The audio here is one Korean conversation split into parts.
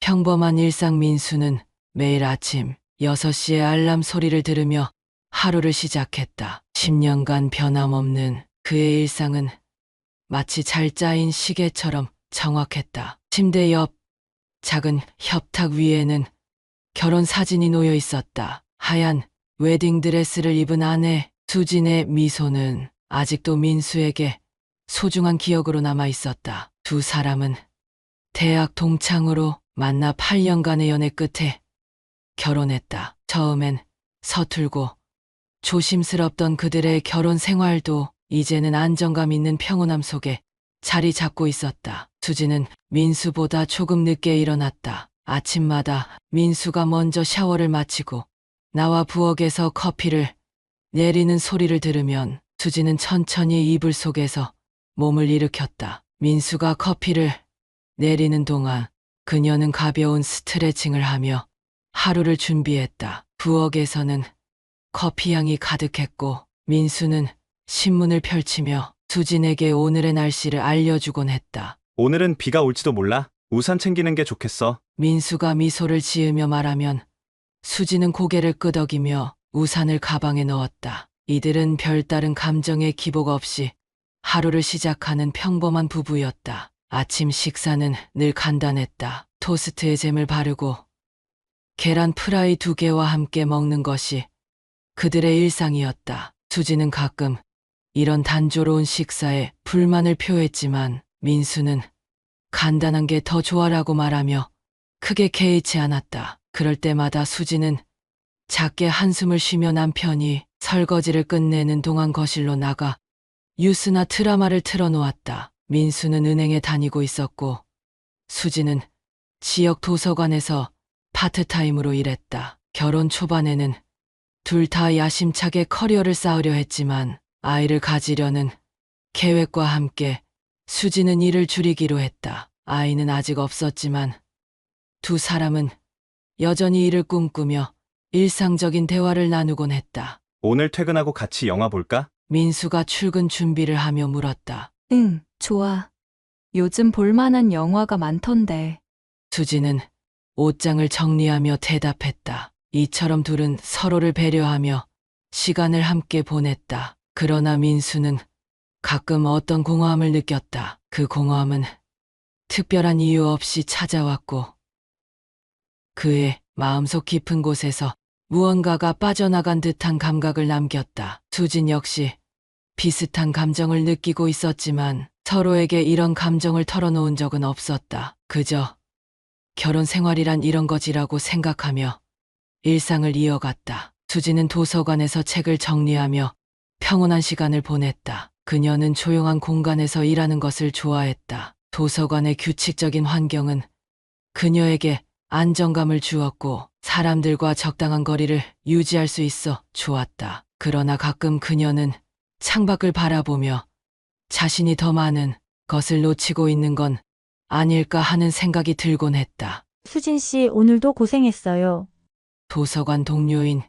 평범한 일상 민수는 매일 아침 6시에 알람 소리를 들으며 하루를 시작했다. 10년간 변함없는 그의 일상은 마치 잘 짜인 시계처럼 정확했다. 침대 옆 작은 협탁 위에는 결혼 사진이 놓여 있었다. 하얀 웨딩드레스를 입은 아내 수진의 미소는 아직도 민수에게 소중한 기억으로 남아 있었다. 두 사람은 대학 동창으로 만나 8년간의 연애 끝에 결혼했다. 처음엔 서툴고 조심스럽던 그들의 결혼 생활도 이제는 안정감 있는 평온함 속에 자리 잡고 있었다. 수지는 민수보다 조금 늦게 일어났다. 아침마다 민수가 먼저 샤워를 마치고 나와 부엌에서 커피를 내리는 소리를 들으면 수지는 천천히 이불 속에서 몸을 일으켰다. 민수가 커피를 내리는 동안 그녀는 가벼운 스트레칭을 하며 하루를 준비했다. 부엌에서는 커피 향이 가득했고 민수는 신문을 펼치며 수진에게 오늘의 날씨를 알려주곤 했다. 오늘은 비가 올지도 몰라. 우산 챙기는 게 좋겠어. 민수가 미소를 지으며 말하면 수지는 고개를 끄덕이며 우산을 가방에 넣었다. 이들은 별다른 감정의 기복 없이 하루를 시작하는 평범한 부부였다. 아침 식사는 늘 간단했다. 토스트에 잼을 바르고 계란 프라이 2개와 함께 먹는 것이 그들의 일상이었다. 수지는 가끔 이런 단조로운 식사에 불만을 표했지만 민수는 간단한 게 더 좋아라고 말하며 크게 개의치 않았다. 그럴 때마다 수지는 작게 한숨을 쉬며 남편이 설거지를 끝내는 동안 거실로 나가 뉴스나 드라마를 틀어놓았다. 민수는 은행에 다니고 있었고 수지는 지역 도서관에서 파트타임으로 일했다. 결혼 초반에는 둘 다 야심차게 커리어를 쌓으려 했지만 아이를 가지려는 계획과 함께 수지는 일을 줄이기로 했다. 아이는 아직 없었지만 두 사람은 여전히 일을 꿈꾸며 일상적인 대화를 나누곤 했다. 오늘 퇴근하고 같이 영화 볼까? 민수가 출근 준비를 하며 물었다. 응, 좋아. 요즘 볼만한 영화가 많던데. 수지는 옷장을 정리하며 대답했다. 이처럼 둘은 서로를 배려하며 시간을 함께 보냈다. 그러나 민수는 가끔 어떤 공허함을 느꼈다. 그 공허함은 특별한 이유 없이 찾아왔고 그의 마음속 깊은 곳에서 무언가가 빠져나간 듯한 감각을 남겼다. 수진 역시 비슷한 감정을 느끼고 있었지만 서로에게 이런 감정을 털어놓은 적은 없었다. 그저 결혼 생활이란 이런 거지라고 생각하며 일상을 이어갔다. 수지는 도서관에서 책을 정리하며 평온한 시간을 보냈다. 그녀는 조용한 공간에서 일하는 것을 좋아했다. 도서관의 규칙적인 환경은 그녀에게 안정감을 주었고 사람들과 적당한 거리를 유지할 수 있어 좋았다. 그러나 가끔 그녀는 창밖을 바라보며 자신이 더 많은 것을 놓치고 있는 건 아닐까 하는 생각이 들곤 했다. 수진 씨, 오늘도 고생했어요. 도서관 동료인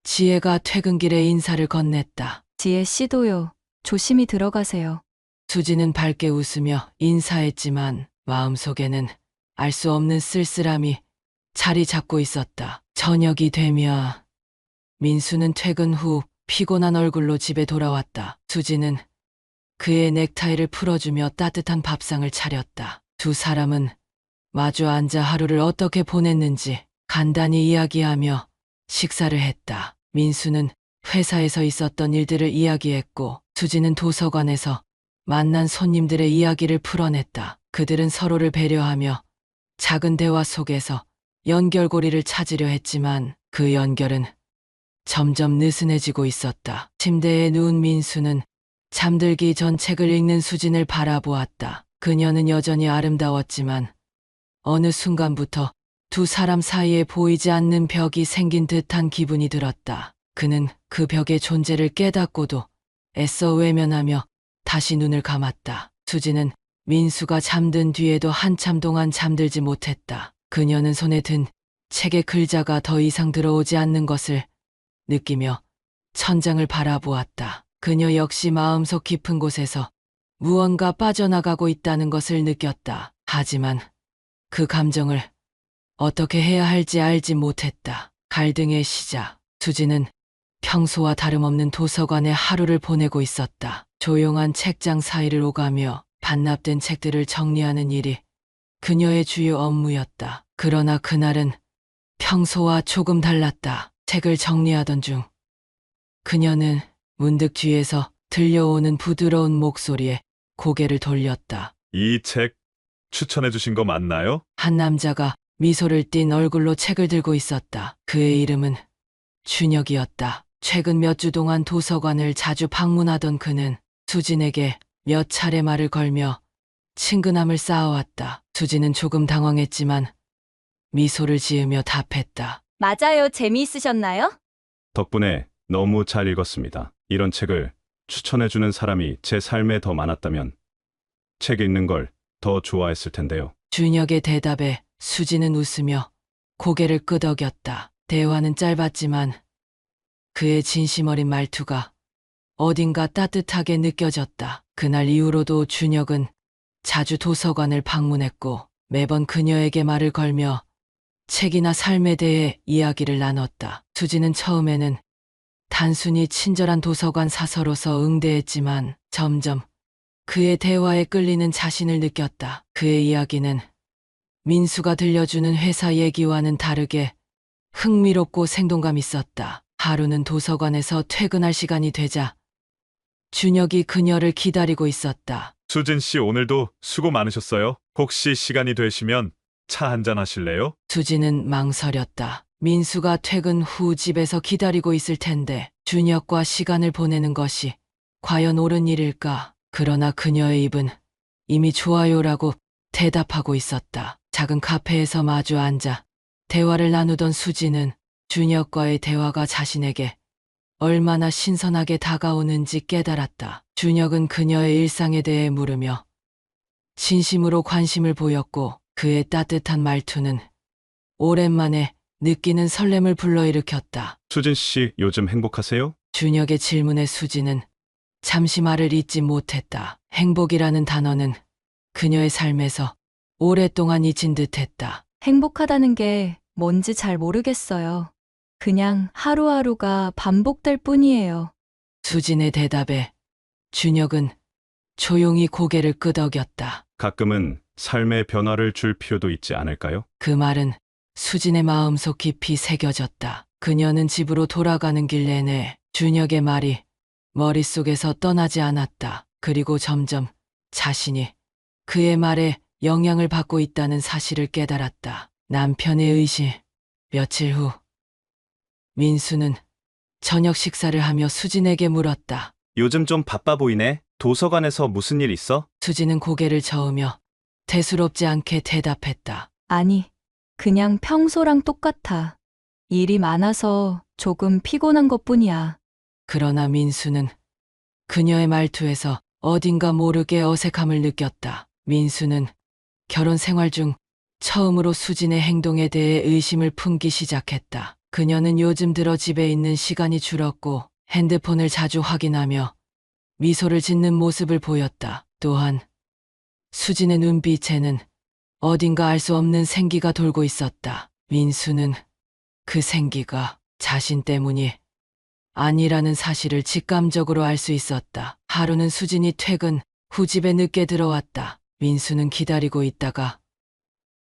지혜가 퇴근길에 인사를 건넸다. 지혜 씨도요. 조심히 들어가세요. 수지는 밝게 웃으며 인사했지만 마음속에는 알 수 없는 쓸쓸함이 자리 잡고 있었다. 저녁이 되며 민수는 퇴근 후 피곤한 얼굴로 집에 돌아왔다. 수지는 그의 넥타이를 풀어주며 따뜻한 밥상을 차렸다. 두 사람은 마주 앉아 하루를 어떻게 보냈는지 간단히 이야기하며 식사를 했다. 민수는 회사에서 있었던 일들을 이야기했고 수지는 도서관에서 만난 손님들의 이야기를 풀어냈다. 그들은 서로를 배려하며 작은 대화 속에서 연결고리를 찾으려 했지만 그 연결은 점점 느슨해지고 있었다. 침대에 누운 민수는 잠들기 전 책을 읽는 수진을 바라보았다. 그녀는 여전히 아름다웠지만 어느 순간부터 두 사람 사이에 보이지 않는 벽이 생긴 듯한 기분이 들었다. 그는 그 벽의 존재를 깨닫고도 애써 외면하며 다시 눈을 감았다. 수지는 민수가 잠든 뒤에도 한참 동안 잠들지 못했다. 그녀는 손에 든 책의 글자가 더 이상 들어오지 않는 것을 느끼며 천장을 바라보았다. 그녀 역시 마음속 깊은 곳에서 무언가 빠져나가고 있다는 것을 느꼈다. 하지만 그 감정을 어떻게 해야 할지 알지 못했다. 갈등의 시작. 수지는 평소와 다름없는 도서관에 하루를 보내고 있었다. 조용한 책장 사이를 오가며 반납된 책들을 정리하는 일이 그녀의 주요 업무였다. 그러나 그날은 평소와 조금 달랐다. 책을 정리하던 중 그녀는 문득 뒤에서 들려오는 부드러운 목소리에 고개를 돌렸다. 이 책 추천해 주신 거 맞나요? 한 남자가 미소를 띤 얼굴로 책을 들고 있었다. 그의 이름은 준혁이었다. 최근 몇 주 동안 도서관을 자주 방문하던 그는 수진에게 몇 차례 말을 걸며 친근함을 쌓아왔다. 수진은 조금 당황했지만 미소를 지으며 답했다. 맞아요. 재미있으셨나요? 덕분에 너무 잘 읽었습니다. 이런 책을 추천해 주는 사람이 제 삶에 더 많았다면 책 읽는 걸 더 좋아했을 텐데요. 준혁의 대답에 수진은 웃으며 고개를 끄덕였다. 대화는 짧았지만 그의 진심 어린 말투가 어딘가 따뜻하게 느껴졌다. 그날 이후로도 준혁은 자주 도서관을 방문했고 매번 그녀에게 말을 걸며 책이나 삶에 대해 이야기를 나눴다. 수지는 처음에는 단순히 친절한 도서관 사서로서 응대했지만 점점 그의 대화에 끌리는 자신을 느꼈다. 그의 이야기는 민수가 들려주는 회사 얘기와는 다르게 흥미롭고 생동감 있었다. 하루는 도서관에서 퇴근할 시간이 되자 준혁이 그녀를 기다리고 있었다. 수진 씨 오늘도 수고 많으셨어요. 혹시 시간이 되시면 차 한잔 하실래요? 수지는 망설였다. 민수가 퇴근 후 집에서 기다리고 있을 텐데 준혁과 시간을 보내는 것이 과연 옳은 일일까? 그러나 그녀의 입은 이미 좋아요라고 대답하고 있었다. 작은 카페에서 마주 앉아 대화를 나누던 수지는 준혁과의 대화가 자신에게 얼마나 신선하게 다가오는지 깨달았다. 준혁은 그녀의 일상에 대해 물으며 진심으로 관심을 보였고 그의 따뜻한 말투는 오랜만에 느끼는 설렘을 불러일으켰다. 수진 씨 요즘 행복하세요? 준혁의 질문에 수지는 잠시 말을 잇지 못했다. 행복이라는 단어는 그녀의 삶에서 오랫동안 잊힌 듯했다. 행복하다는 게 뭔지 잘 모르겠어요. 그냥 하루하루가 반복될 뿐이에요. 수진의 대답에 준혁은 조용히 고개를 끄덕였다. 가끔은 삶의 변화를 줄 필요도 있지 않을까요? 그 말은 수진의 마음속 깊이 새겨졌다. 그녀는 집으로 돌아가는 길 내내 준혁의 말이 머릿속에서 떠나지 않았다. 그리고 점점 자신이 그의 말에 영향을 받고 있다는 사실을 깨달았다. 남편의 의심. 며칠 후 민수는 저녁 식사를 하며 수진에게 물었다. 요즘 좀 바빠 보이네. 도서관에서 무슨 일 있어? 수진은 고개를 저으며 대수롭지 않게 대답했다. 아니, 그냥 평소랑 똑같아. 일이 많아서 조금 피곤한 것뿐이야. 그러나 민수는 그녀의 말투에서 어딘가 모르게 어색함을 느꼈다. 민수는 결혼 생활 중 처음으로 수진의 행동에 대해 의심을 품기 시작했다. 그녀는 요즘 들어 집에 있는 시간이 줄었고 핸드폰을 자주 확인하며 미소를 짓는 모습을 보였다. 또한 수진의 눈빛에는 어딘가 알 수 없는 생기가 돌고 있었다. 민수는 그 생기가 자신 때문이 아니라는 사실을 직감적으로 알 수 있었다. 하루는 수진이 퇴근 후 집에 늦게 들어왔다. 민수는 기다리고 있다가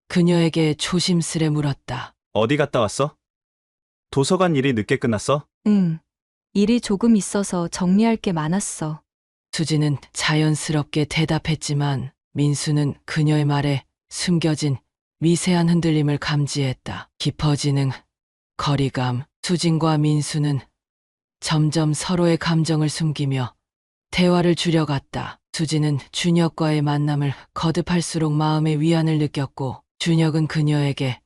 그녀에게 조심스레 물었다. 어디 갔다 왔어? 도서관 일이 늦게 끝났어? 응. 일이 조금 있어서 정리할 게 많았어. 수진은 자연스럽게 대답했지만 민수는 그녀의 말에 숨겨진 미세한 흔들림을 감지했다. 깊어지는 거리감. 수진과 민수는 점점 서로의 감정을 숨기며 대화를 줄여갔다. 수진은 준혁과의 만남을 거듭할수록 마음의 위안을 느꼈고 준혁은 그녀에게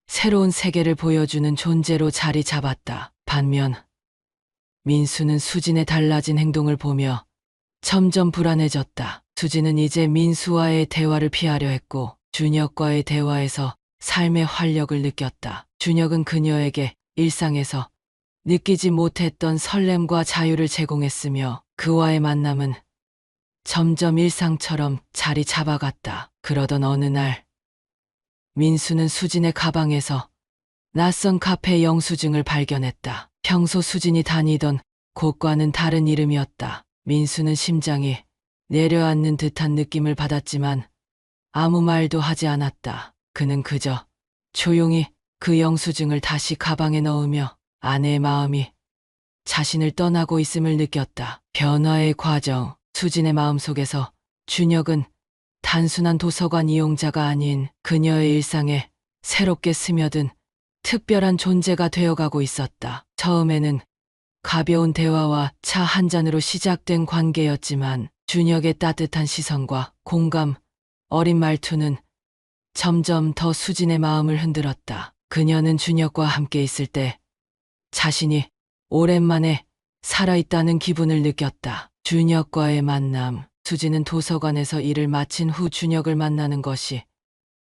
새로운 세계를 보여주는 존재로 자리 잡았다. 반면 민수는 수진의 달라진 행동을 보며 점점 불안해졌다. 수진은 이제 민수와의 대화를 피하려 했고 준혁과의 대화에서 삶의 활력을 느꼈다. 준혁은 그녀에게 일상에서 느끼지 못했던 설렘과 자유를 제공했으며 그와의 만남은 점점 일상처럼 자리 잡아갔다. 그러던 어느 날 민수는 수진의 가방에서 낯선 카페 영수증을 발견했다. 평소 수진이 다니던 곳과는 다른 이름이었다. 민수는 심장이 내려앉는 듯한 느낌을 받았지만 아무 말도 하지 않았다. 그는 그저 조용히 그 영수증을 다시 가방에 넣으며 아내의 마음이 자신을 떠나고 있음을 느꼈다. 변화의 과정, 수진의 마음속에서 준혁은 단순한 도서관 이용자가 아닌 그녀의 일상에 새롭게 스며든 특별한 존재가 되어가고 있었다. 처음에는 가벼운 대화와 차 한 잔으로 시작된 관계였지만 준혁의 따뜻한 시선과 공감, 어린 말투는 점점 더 수진의 마음을 흔들었다. 그녀는 준혁과 함께 있을 때 자신이 오랜만에 살아있다는 기분을 느꼈다. 준혁과의 만남, 수진은 도서관에서 일을 마친 후 준혁을 만나는 것이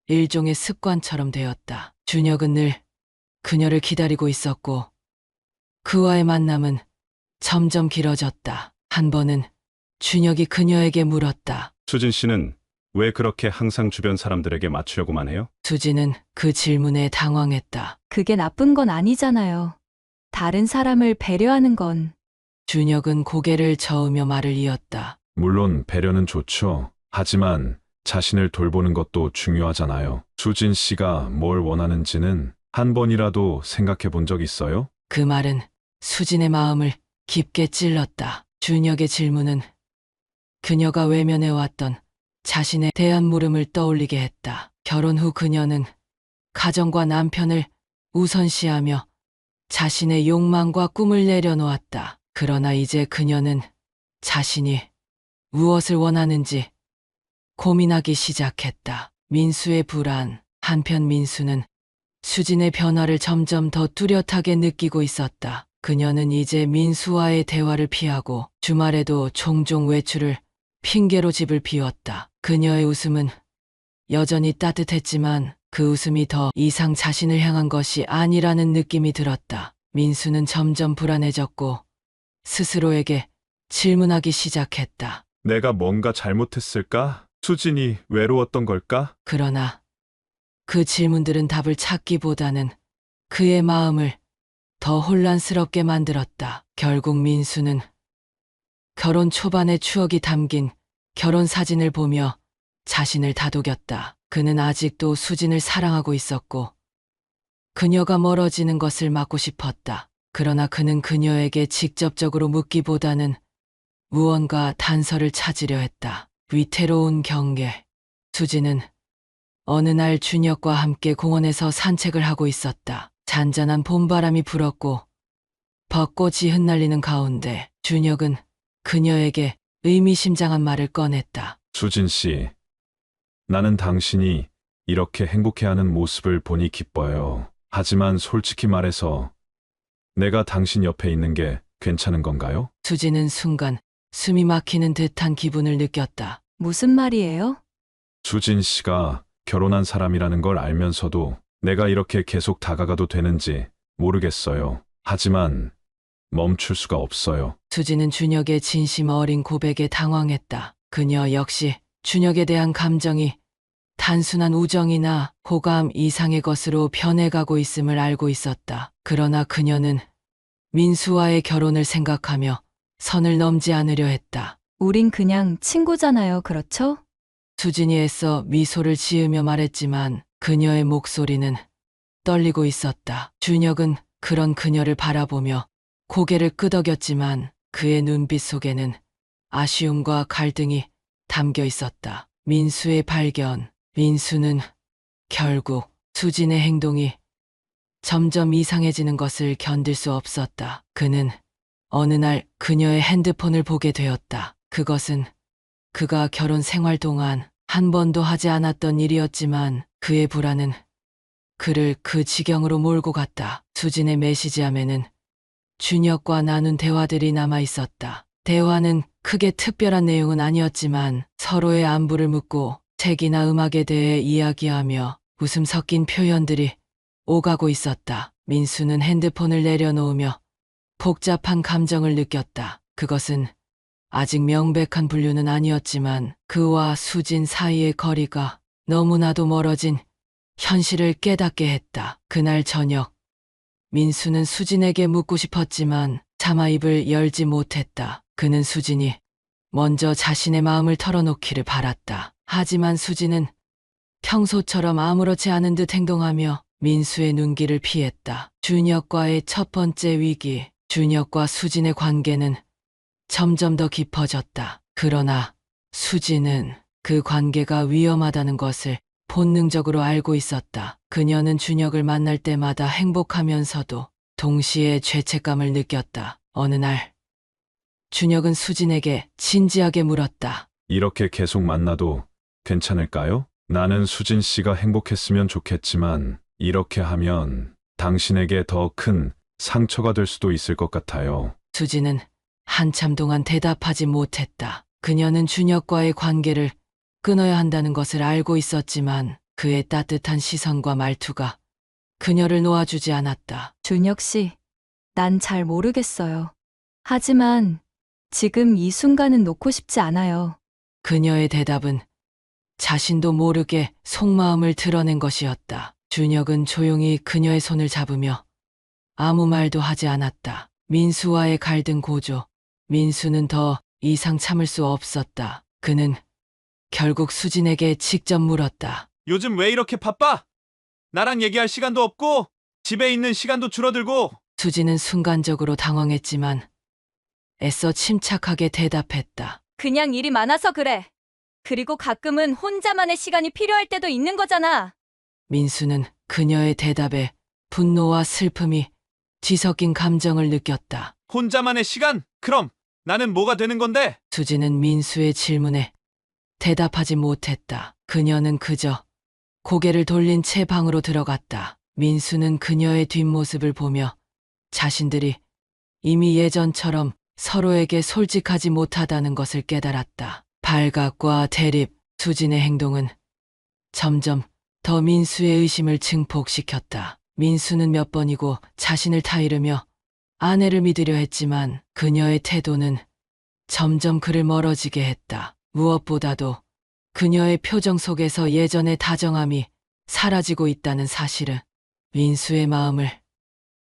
일종의 습관처럼 되었다. 준혁은 늘 그녀를 기다리고 있었고 그와의 만남은 점점 길어졌다. 한 번은 준혁이 그녀에게 물었다. 수진 씨는 왜 그렇게 항상 주변 사람들에게 맞추려고만 해요? 수진은 그 질문에 당황했다. 그게 나쁜 건 아니잖아요. 다른 사람을 배려하는 건 준혁은 고개를 저으며 말을 이었다. 물론 배려는 좋죠. 하지만 자신을 돌보는 것도 중요하잖아요. 수진 씨가 뭘 원하는지는 한 번이라도 생각해 본 적 있어요? 그 말은 수진의 마음을 깊게 찔렀다. 준혁의 질문은 그녀가 외면해왔던 자신에 대한 물음을 떠올리게 했다. 결혼 후 그녀는 가정과 남편을 우선시하며 자신의 욕망과 꿈을 내려놓았다. 그러나 이제 그녀는 자신이 무엇을 원하는지 고민하기 시작했다. 민수의 불안, 한편 민수는 수진의 변화를 점점 더 뚜렷하게 느끼고 있었다. 그녀는 이제 민수와의 대화를 피하고 주말에도 종종 외출을 핑계로 집을 비웠다. 그녀의 웃음은 여전히 따뜻했지만 그 웃음이 더 이상 자신을 향한 것이 아니라는 느낌이 들었다. 민수는 점점 불안해졌고 스스로에게 질문하기 시작했다. 내가 뭔가 잘못했을까? 수진이 외로웠던 걸까? 그러나 그 질문들은 답을 찾기보다는 그의 마음을 더 혼란스럽게 만들었다. 결국 민수는 결혼 초반의 추억이 담긴 결혼 사진을 보며 자신을 다독였다. 그는 아직도 수진을 사랑하고 있었고 그녀가 멀어지는 것을 막고 싶었다. 그러나 그는 그녀에게 직접적으로 묻기보다는 무언가 단서를 찾으려 했다. 위태로운 경계. 수진은 어느 날 준혁과 함께 공원에서 산책을 하고 있었다. 잔잔한 봄바람이 불었고 벚꽃이 흩날리는 가운데 준혁은 그녀에게 의미심장한 말을 꺼냈다. 수진 씨, 나는 당신이 이렇게 행복해하는 모습을 보니 기뻐요. 하지만 솔직히 말해서 내가 당신 옆에 있는 게 괜찮은 건가요? 수진은 순간 숨이 막히는 듯한 기분을 느꼈다. 무슨 말이에요? 수진 씨가 결혼한 사람이라는 걸 알면서도 내가 이렇게 계속 다가가도 되는지 모르겠어요. 하지만 멈출 수가 없어요. 수진은 준혁의 진심 어린 고백에 당황했다. 그녀 역시 준혁에 대한 감정이 단순한 우정이나 호감 이상의 것으로 변해가고 있음을 알고 있었다. 그러나 그녀는 민수와의 결혼을 생각하며 선을 넘지 않으려 했다. 우린 그냥 친구잖아요, 그렇죠? 수진이 애써 미소를 지으며 말했지만 그녀의 목소리는 떨리고 있었다. 준혁은 그런 그녀를 바라보며 고개를 끄덕였지만 그의 눈빛 속에는 아쉬움과 갈등이 담겨 있었다. 민수의 발견. 민수는 결국 수진의 행동이 점점 이상해지는 것을 견딜 수 없었다. 그는 어느 날 그녀의 핸드폰을 보게 되었다. 그것은 그가 결혼 생활 동안 한 번도 하지 않았던 일이었지만 그의 불안은 그를 그 지경으로 몰고 갔다. 수진의 메시지함에는 준혁과 나눈 대화들이 남아 있었다. 대화는 크게 특별한 내용은 아니었지만 서로의 안부를 묻고 책이나 음악에 대해 이야기하며 웃음 섞인 표현들이 오가고 있었다. 민수는 핸드폰을 내려놓으며 복잡한 감정을 느꼈다. 그것은 아직 명백한 분류는 아니었지만 그와 수진 사이의 거리가 너무나도 멀어진 현실을 깨닫게 했다. 그날 저녁, 민수는 수진에게 묻고 싶었지만 차마 입을 열지 못했다. 그는 수진이 먼저 자신의 마음을 털어놓기를 바랐다. 하지만 수진은 평소처럼 아무렇지 않은 듯 행동하며 민수의 눈길을 피했다. 준혁과의 첫 번째 위기, 준혁과 수진의 관계는 점점 더 깊어졌다. 그러나 수진은 그 관계가 위험하다는 것을 본능적으로 알고 있었다. 그녀는 준혁을 만날 때마다 행복하면서도 동시에 죄책감을 느꼈다. 어느 날, 준혁은 수진에게 진지하게 물었다. 이렇게 계속 만나도 괜찮을까요? 나는 수진 씨가 행복했으면 좋겠지만 이렇게 하면 당신에게 더 큰 상처가 될 수도 있을 것 같아요. 수진은 한참 동안 대답하지 못했다. 그녀는 준혁과의 관계를 끊어야 한다는 것을 알고 있었지만 그의 따뜻한 시선과 말투가 그녀를 놓아주지 않았다. 준혁 씨, 난 잘 모르겠어요. 하지만 지금 이 순간은 놓고 싶지 않아요. 그녀의 대답은 자신도 모르게 속마음을 드러낸 것이었다. 준혁은 조용히 그녀의 손을 잡으며 아무 말도 하지 않았다. 민수와의 갈등 고조. 민수는 더 이상 참을 수 없었다. 그는 결국 수진에게 직접 물었다. 요즘 왜 이렇게 바빠? 나랑 얘기할 시간도 없고 집에 있는 시간도 줄어들고. 수진은 순간적으로 당황했지만 애써 침착하게 대답했다. 그냥 일이 많아서 그래. 그리고 가끔은 혼자만의 시간이 필요할 때도 있는 거잖아. 민수는 그녀의 대답에 분노와 슬픔이 뒤섞인 감정을 느꼈다. 혼자만의 시간? 그럼 나는 뭐가 되는 건데? 수진은 민수의 질문에 대답하지 못했다. 그녀는 그저 고개를 돌린 채 방으로 들어갔다. 민수는 그녀의 뒷모습을 보며 자신들이 이미 예전처럼 서로에게 솔직하지 못하다는 것을 깨달았다. 발각과 대립, 수진의 행동은 점점 더 민수의 의심을 증폭시켰다. 민수는 몇 번이고 자신을 타이르며 아내를 믿으려 했지만 그녀의 태도는 점점 그를 멀어지게 했다. 무엇보다도 그녀의 표정 속에서 예전의 다정함이 사라지고 있다는 사실은 민수의 마음을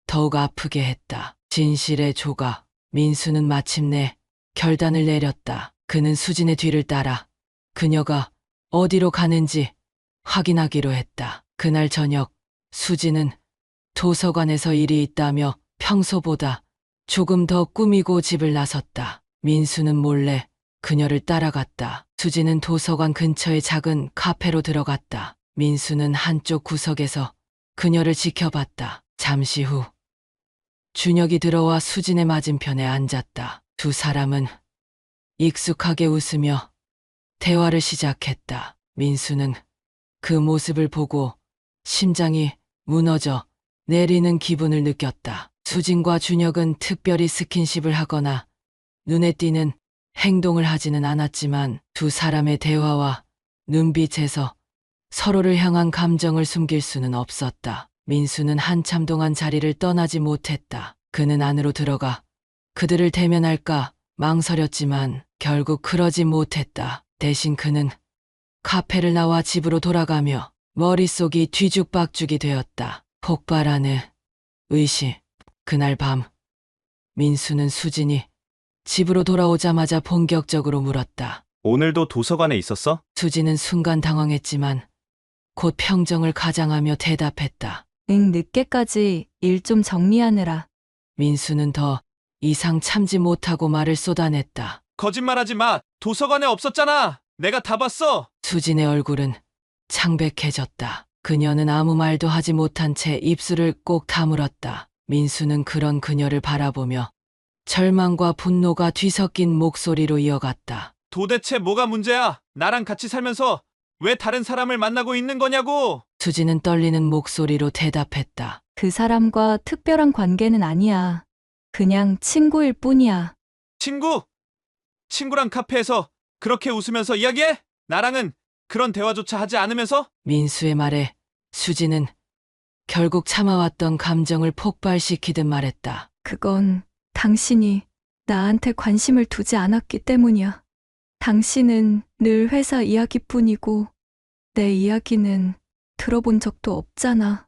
더욱 아프게 했다. 진실의 조각. 민수는 마침내 결단을 내렸다. 그는 수진의 뒤를 따라 그녀가 어디로 가는지 확인하기로 했다. 그날 저녁 수진은 도서관에서 일이 있다며 평소보다 조금 더 꾸미고 집을 나섰다. 민수는 몰래 그녀를 따라갔다. 수진은 도서관 근처의 작은 카페로 들어갔다. 민수는 한쪽 구석에서 그녀를 지켜봤다. 잠시 후 준혁이 들어와 수진의 맞은편에 앉았다. 두 사람은 익숙하게 웃으며 대화를 시작했다. 민수는 그 모습을 보고 심장이 무너져 내리는 기분을 느꼈다. 수진과 준혁은 특별히 스킨십을 하거나 눈에 띄는 행동을 하지는 않았지만 두 사람의 대화와 눈빛에서 서로를 향한 감정을 숨길 수는 없었다. 민수는 한참 동안 자리를 떠나지 못했다. 그는 안으로 들어가 그들을 대면할까 망설였지만 결국 그러지 못했다. 대신 그는 카페를 나와 집으로 돌아가며 머릿속이 뒤죽박죽이 되었다. 폭발하는 의심. 그날 밤 민수는 수진이 집으로 돌아오자마자 본격적으로 물었다. 오늘도 도서관에 있었어? 수진은 순간 당황했지만 곧 평정을 가장하며 대답했다. 응, 늦게까지 일 좀 정리하느라. 민수는 더 이상 참지 못하고 말을 쏟아냈다. 거짓말하지 마. 도서관에 없었잖아. 내가 다 봤어. 수진의 얼굴은 창백해졌다. 그녀는 아무 말도 하지 못한 채 입술을 꼭 다물었다. 민수는 그런 그녀를 바라보며 절망과 분노가 뒤섞인 목소리로 이어갔다. 도대체 뭐가 문제야? 나랑 같이 살면서 왜 다른 사람을 만나고 있는 거냐고. 수진은 떨리는 목소리로 대답했다. 그 사람과 특별한 관계는 아니야. 그냥 친구일 뿐이야. 친구? 친구랑 카페에서 그렇게 웃으면서 이야기해? 나랑은 그런 대화조차 하지 않으면서? 민수의 말에 수진은 결국 참아왔던 감정을 폭발시키듯 말했다. 그건 당신이 나한테 관심을 두지 않았기 때문이야. 당신은 늘 회사 이야기뿐이고 내 이야기는 들어본 적도 없잖아.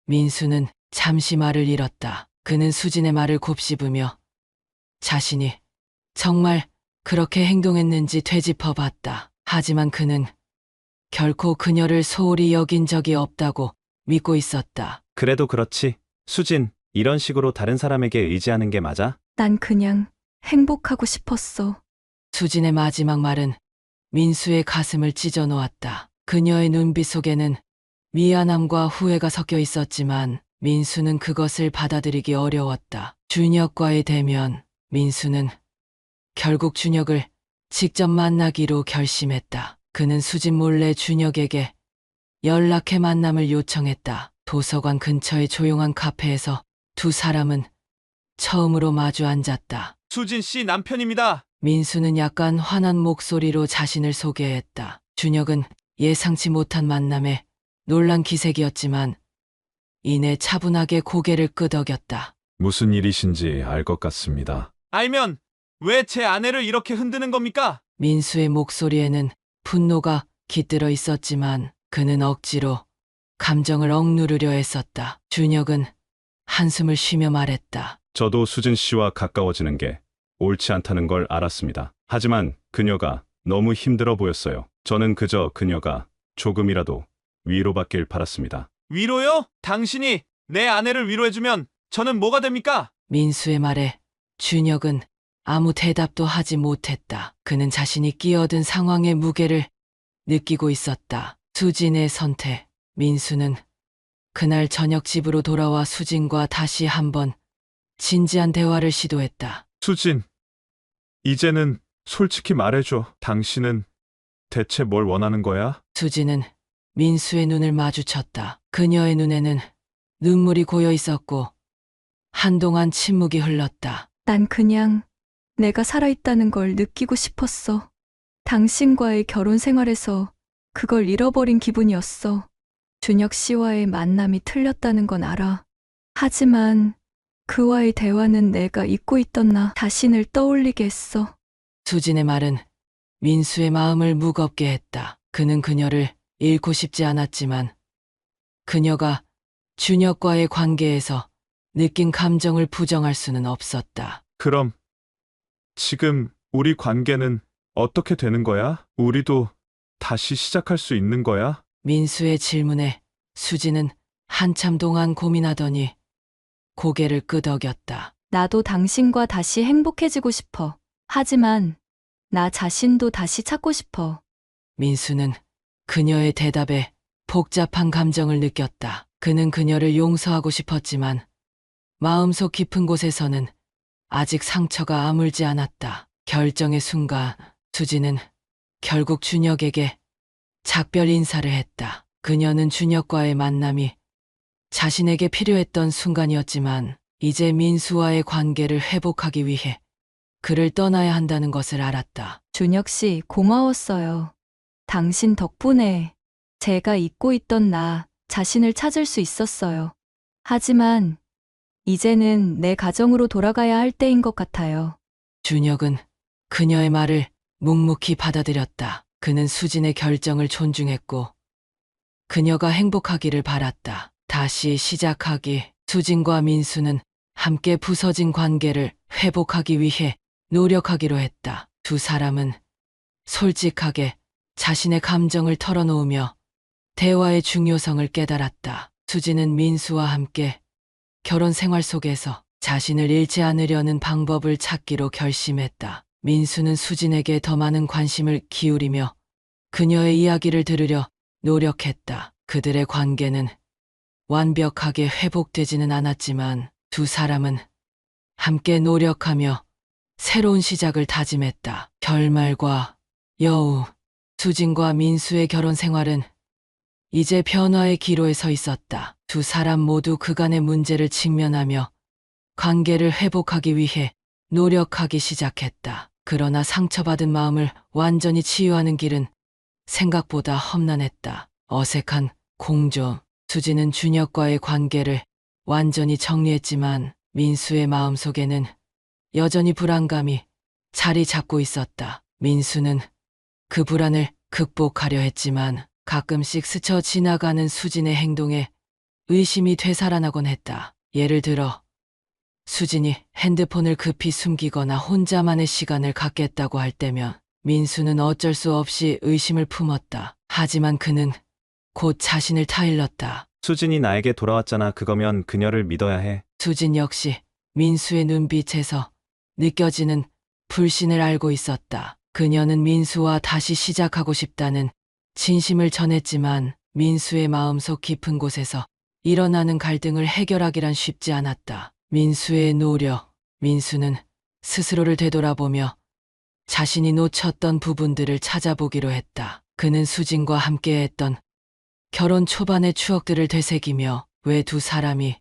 민수는 잠시 말을 잃었다. 그는 수진의 말을 곱씹으며 자신이 정말 그렇게 행동했는지 되짚어 봤다. 하지만 그는 결코 그녀를 소홀히 여긴 적이 없다고 믿고 있었다. 그래도 그렇지. 수진, 이런 식으로 다른 사람에게 의지하는 게 맞아? 난 그냥 행복하고 싶었어. 수진의 마지막 말은 민수의 가슴을 찢어 놓았다. 그녀의 눈빛 속에는 미안함과 후회가 섞여 있었지만 민수는 그것을 받아들이기 어려웠다. 준혁과의 대면, 민수는 결국 준혁을 직접 만나기로 결심했다. 그는 수진 몰래 준혁에게 연락해 만남을 요청했다. 도서관 근처의 조용한 카페에서 두 사람은 처음으로 마주 앉았다. 수진 씨 남편입니다. 민수는 약간 화난 목소리로 자신을 소개했다. 준혁은 예상치 못한 만남에 놀란 기색이었지만 이내 차분하게 고개를 끄덕였다. 무슨 일이신지 알 것 같습니다. 알면 왜 제 아내를 이렇게 흔드는 겁니까? 민수의 목소리에는 분노가 깃들어 있었지만 그는 억지로 감정을 억누르려 했었다. 준혁은 한숨을 쉬며 말했다. 저도 수진 씨와 가까워지는 게 옳지 않다는 걸 알았습니다. 하지만 그녀가 너무 힘들어 보였어요. 저는 그저 그녀가 조금이라도 위로받길 바랐습니다. 위로요? 당신이 내 아내를 위로해주면 저는 뭐가 됩니까? 민수의 말에 준혁은 아무 대답도 하지 못했다. 그는 자신이 끼어든 상황의 무게를 느끼고 있었다. 수진의 선택. 민수는 그날 저녁 집으로 돌아와 수진과 다시 한번 진지한 대화를 시도했다. 수진, 이제는 솔직히 말해줘. 당신은 대체 뭘 원하는 거야? 수진은 민수의 눈을 마주쳤다. 그녀의 눈에는 눈물이 고여 있었고 한동안 침묵이 흘렀다. 난 그냥 내가 살아있다는 걸 느끼고 싶었어. 당신과의 결혼 생활에서 그걸 잃어버린 기분이었어. 준혁 씨와의 만남이 틀렸다는 건 알아. 하지만 그와의 대화는 내가 잊고 있던 나 자신을 떠올리게 했어. 수진의 말은 민수의 마음을 무겁게 했다. 그는 그녀를 잃고 싶지 않았지만 그녀가 준혁과의 관계에서 느낀 감정을 부정할 수는 없었다. 그럼 지금 우리 관계는 어떻게 되는 거야? 우리도 다시 시작할 수 있는 거야? 민수의 질문에 수진은 한참 동안 고민하더니 고개를 끄덕였다. 나도 당신과 다시 행복해지고 싶어. 하지만 나 자신도 다시 찾고 싶어. 민수는 그녀의 대답에 복잡한 감정을 느꼈다. 그는 그녀를 용서하고 싶었지만 마음속 깊은 곳에서는 아직 상처가 아물지 않았다. 결정의 순간 수진은 결국 준혁에게 작별 인사를 했다. 그녀는 준혁과의 만남이 자신에게 필요했던 순간이었지만 이제 민수와의 관계를 회복하기 위해 그를 떠나야 한다는 것을 알았다. 준혁 씨, 고마웠어요. 당신 덕분에 제가 잊고 있던 나 자신을 찾을 수 있었어요. 하지만 이제는 내 가정으로 돌아가야 할 때인 것 같아요. 준혁은 그녀의 말을 묵묵히 받아들였다. 그는 수진의 결정을 존중했고 그녀가 행복하기를 바랐다. 다시 시작하기. 수진과 민수는 함께 부서진 관계를 회복하기 위해 노력하기로 했다. 두 사람은 솔직하게 자신의 감정을 털어놓으며 대화의 중요성을 깨달았다. 수진은 민수와 함께 결혼 생활 속에서 자신을 잃지 않으려는 방법을 찾기로 결심했다. 민수는 수진에게 더 많은 관심을 기울이며 그녀의 이야기를 들으려 노력했다. 그들의 관계는 완벽하게 회복되지는 않았지만 두 사람은 함께 노력하며 새로운 시작을 다짐했다. 결말과 여우. 수진과 민수의 결혼 생활은 이제 변화의 기로에 서 있었다. 두 사람 모두 그간의 문제를 직면하며 관계를 회복하기 위해 노력하기 시작했다. 그러나 상처받은 마음을 완전히 치유하는 길은 생각보다 험난했다. 어색한 공조. 수진은 준혁과의 관계를 완전히 정리했지만 민수의 마음속에는 여전히 불안감이 자리 잡고 있었다. 민수는 그 불안을 극복하려 했지만 가끔씩 스쳐 지나가는 수진의 행동에 의심이 되살아나곤 했다. 예를 들어 수진이 핸드폰을 급히 숨기거나 혼자만의 시간을 갖겠다고 할 때면 민수는 어쩔 수 없이 의심을 품었다. 하지만 그는 곧 자신을 타일렀다. 수진이 나에게 돌아왔잖아. 그거면 그녀를 믿어야 해. 수진 역시 민수의 눈빛에서 느껴지는 불신을 알고 있었다. 그녀는 민수와 다시 시작하고 싶다는 진심을 전했지만 민수의 마음속 깊은 곳에서 일어나는 갈등을 해결하기란 쉽지 않았다. 민수의 노력, 민수는 스스로를 되돌아보며 자신이 놓쳤던 부분들을 찾아보기로 했다. 그는 수진과 함께했던 결혼 초반의 추억들을 되새기며 왜 두 사람이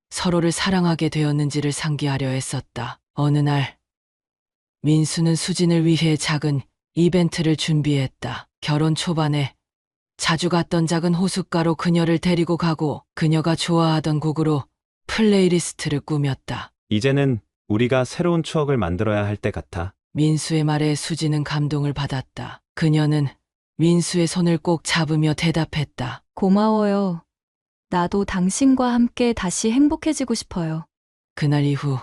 서로를 사랑하게 되었는지를 상기하려 했었다. 어느 날 민수는 수진을 위해 작은 이벤트를 준비했다. 결혼 초반에 자주 갔던 작은 호숫가로 그녀를 데리고 가고 그녀가 좋아하던 곡으로 플레이리스트를 꾸몄다. 이제는 우리가 새로운 추억을 만들어야 할 때 같아. 민수의 말에 수진은 감동을 받았다. 그녀는 민수의 손을 꼭 잡으며 대답했다. 고마워요. 나도 당신과 함께 다시 행복해지고 싶어요. 그날 이후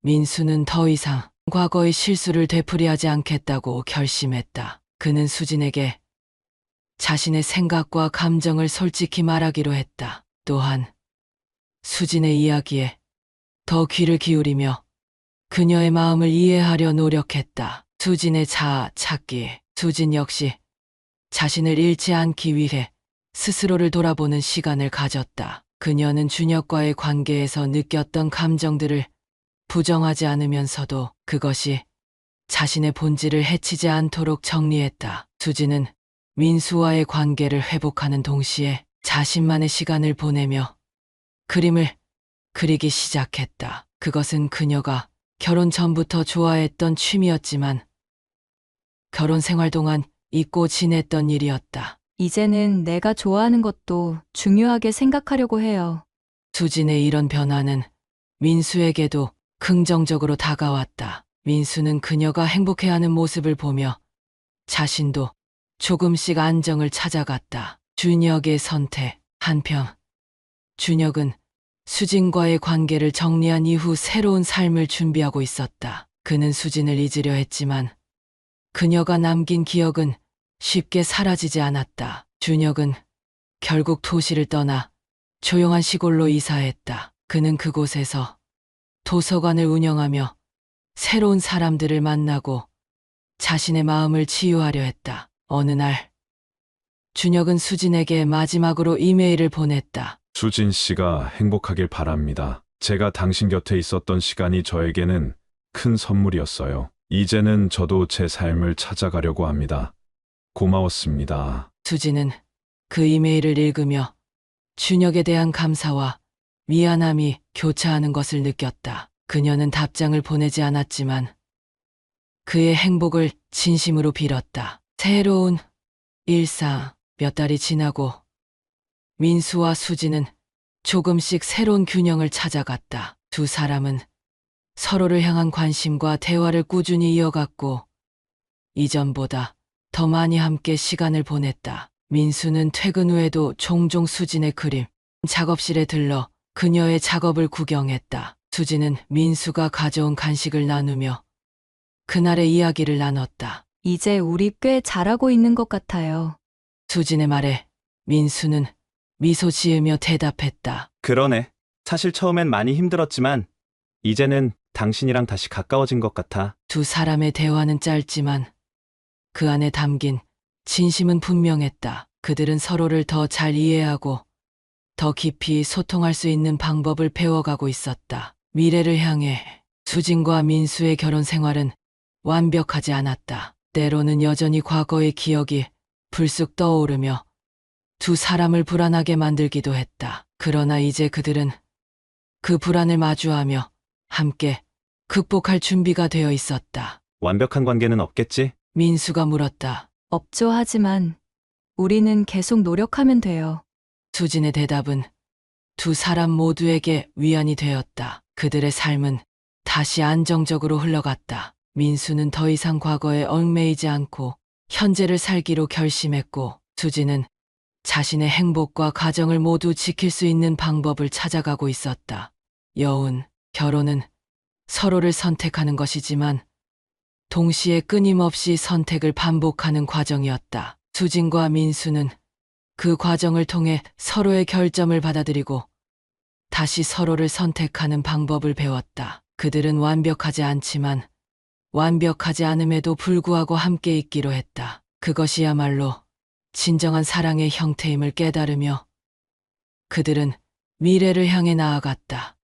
민수는 더 이상 과거의 실수를 되풀이하지 않겠다고 결심했다. 그는 수진에게 자신의 생각과 감정을 솔직히 말하기로 했다. 또한 수진의 이야기에 더 귀를 기울이며 그녀의 마음을 이해하려 노력했다. 수진의 자아 찾기. 수진 역시 자신을 잃지 않기 위해 스스로를 돌아보는 시간을 가졌다. 그녀는 준혁과의 관계에서 느꼈던 감정들을 부정하지 않으면서도 그것이 자신의 본질을 해치지 않도록 정리했다. 수진은 민수와의 관계를 회복하는 동시에 자신만의 시간을 보내며 그림을 그리기 시작했다. 그것은 그녀가 결혼 전부터 좋아했던 취미였지만 결혼 생활 동안 잊고 지냈던 일이었다. 이제는 내가 좋아하는 것도 중요하게 생각하려고 해요. 수진의 이런 변화는 민수에게도 긍정적으로 다가왔다. 민수는 그녀가 행복해하는 모습을 보며 자신도 조금씩 안정을 찾아갔다. 준혁의 선택. 한편 준혁은 수진과의 관계를 정리한 이후 새로운 삶을 준비하고 있었다. 그는 수진을 잊으려 했지만 그녀가 남긴 기억은 쉽게 사라지지 않았다. 준혁은 결국 도시를 떠나 조용한 시골로 이사했다. 그는 그곳에서 도서관을 운영하며 새로운 사람들을 만나고 자신의 마음을 치유하려 했다. 어느 날 준혁은 수진에게 마지막으로 이메일을 보냈다. 수진 씨가 행복하길 바랍니다. 제가 당신 곁에 있었던 시간이 저에게는 큰 선물이었어요. 이제는 저도 제 삶을 찾아가려고 합니다. 고마웠습니다. 수진은 그 이메일을 읽으며 준혁에 대한 감사와 미안함이 교차하는 것을 느꼈다. 그녀는 답장을 보내지 않았지만 그의 행복을 진심으로 빌었다. 새로운 일상. 몇 달이 지나고 민수와 수진은 조금씩 새로운 균형을 찾아갔다. 두 사람은 서로를 향한 관심과 대화를 꾸준히 이어갔고 이전보다 더 많이 함께 시간을 보냈다. 민수는 퇴근 후에도 종종 수진의 그림 작업실에 들러 그녀의 작업을 구경했다. 수진은 민수가 가져온 간식을 나누며 그날의 이야기를 나눴다. 이제 우리 꽤 잘하고 있는 것 같아요. 수진의 말에 민수는 미소 지으며 대답했다. 그러네. 사실 처음엔 많이 힘들었지만 이제는 당신이랑 다시 가까워진 것 같아. 두 사람의 대화는 짧지만 그 안에 담긴 진심은 분명했다. 그들은 서로를 더 잘 이해하고 더 깊이 소통할 수 있는 방법을 배워가고 있었다. 미래를 향해 수진과 민수의 결혼 생활은 완벽하지 않았다. 때로는 여전히 과거의 기억이 불쑥 떠오르며 두 사람을 불안하게 만들기도 했다. 그러나 이제 그들은 그 불안을 마주하며 함께 극복할 준비가 되어 있었다. 완벽한 관계는 없겠지? 민수가 물었다. 없죠. 하지만 우리는 계속 노력하면 돼요. 수진의 대답은 두 사람 모두에게 위안이 되었다. 그들의 삶은 다시 안정적으로 흘러갔다. 민수는 더 이상 과거에 얽매이지 않고 현재를 살기로 결심했고 수지는 자신의 행복과 가정을 모두 지킬 수 있는 방법을 찾아가고 있었다. 여운, 결혼은 서로를 선택하는 것이지만 동시에 끊임없이 선택을 반복하는 과정이었다. 수진과 민수는 그 과정을 통해 서로의 결점을 받아들이고 다시 서로를 선택하는 방법을 배웠다. 그들은 완벽하지 않지만 완벽하지 않음에도 불구하고 함께 있기로 했다. 그것이야말로 진정한 사랑의 형태임을 깨달으며 그들은 미래를 향해 나아갔다.